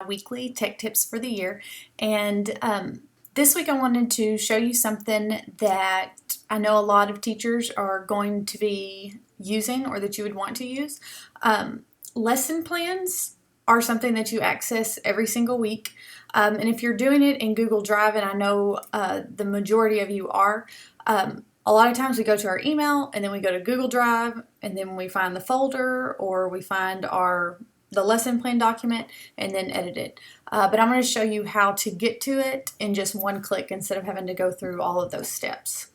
weekly tech tips for the year, and this week I wanted to show you something that I know a lot of teachers are going to be using or that you would want to use. Lesson plans are something that you access every single week, and if you're doing it in Google Drive, and I know the majority of you are, a lot of times we go to our email and then we go to Google Drive and then we find the folder or we find the lesson plan document and then edit it. But I'm going to show you how to get to it in just one click instead of having to go through all of those steps.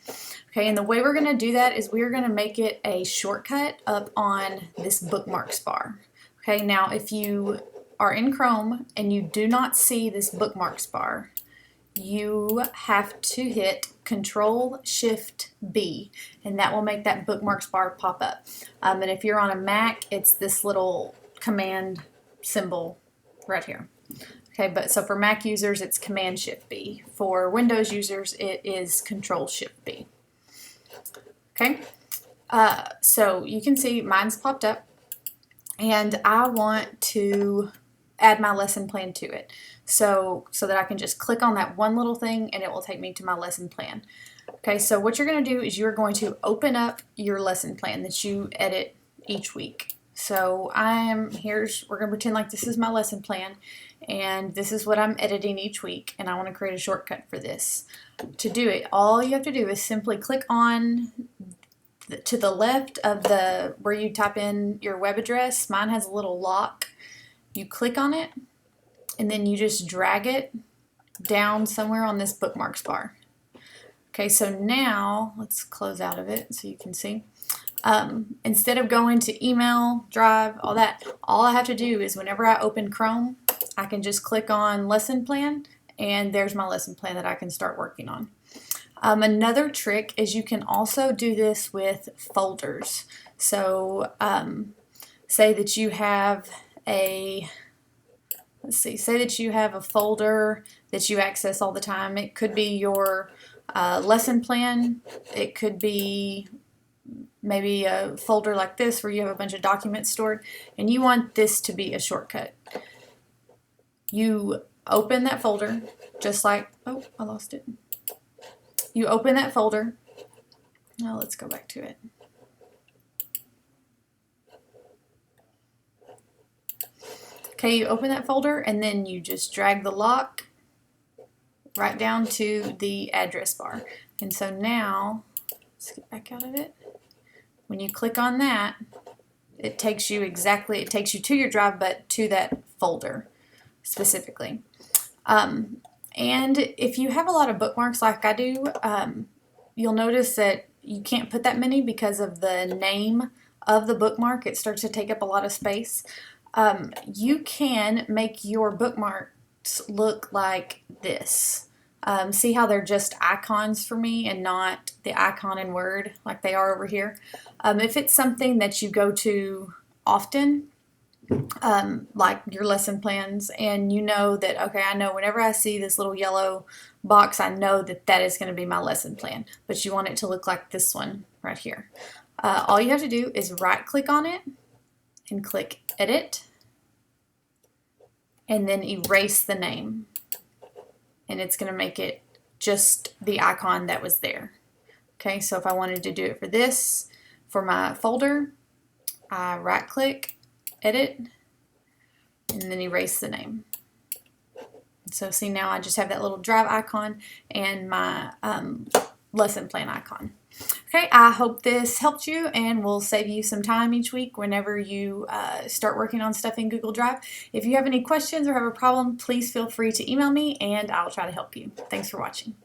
Okay, and the way we're going to do that is we're going to make it a shortcut up on this bookmarks bar. Okay, now if you are in Chrome and you do not see this bookmarks bar, you have to hit Control-Shift-B, and that will make that bookmarks bar pop up. And if you're on a Mac, it's this little command symbol right here. Okay, but so for Mac users, it's Command-Shift-B. For Windows users, it is Control-Shift-B. Okay, so you can see mine's popped up, and I want to add my lesson plan to it. So that I can just click on that one little thing and it will take me to my lesson plan. Okay, so what you're going to do is you're going to open up your lesson plan that you edit each week. So we're going to pretend like this is my lesson plan and this is what I'm editing each week, and I want to create a shortcut for this. To do it, all you have to do is simply click on to the left of where you type in your web address. Mine has a little lock. You click on it and then you just drag it down somewhere on this bookmarks bar. Okay, so now let's close out of it so you can see. Instead of going to email, Drive, all that, all I have to do is whenever I open Chrome, I can just click on lesson plan and there's my lesson plan that I can start working on. Another trick is you can also do this with folders. So say that you have say that you have a folder that you access all the time. It could be your lesson plan. It could be maybe a folder like this where you have a bunch of documents stored and you want this to be a shortcut. You open that folder just like, oh, I lost it. You open that folder. Now let's go back to it. Okay, you open that folder and then you just drag the lock right down to the address bar. And so now, let's get back out of it. When you click on that, it takes you to your Drive, but to that folder specifically. And if you have a lot of bookmarks like I do, you'll notice that you can't put that many because of the name of the bookmark. It starts to take up a lot of space. You can make your bookmarks look like this. See how they're just icons for me and not the icon in Word like they are over here. If it's something that you go to often, like your lesson plans, and you know that, okay, I know whenever I see this little yellow box, I know that that is going to be my lesson plan, but you want it to look like this one right here. All you have to do is right click on it and click Edit, and then erase the name. And it's going to make it just the icon that was there. Okay, so if I wanted to do it for this, for my folder, I right click, Edit, and then erase the name. So see, now I just have that little Drive icon and my lesson plan icon. Okay, I hope this helped you and will save you some time each week whenever you start working on stuff in Google Drive. If you have any questions or have a problem, please feel free to email me and I'll try to help you. Thanks for watching.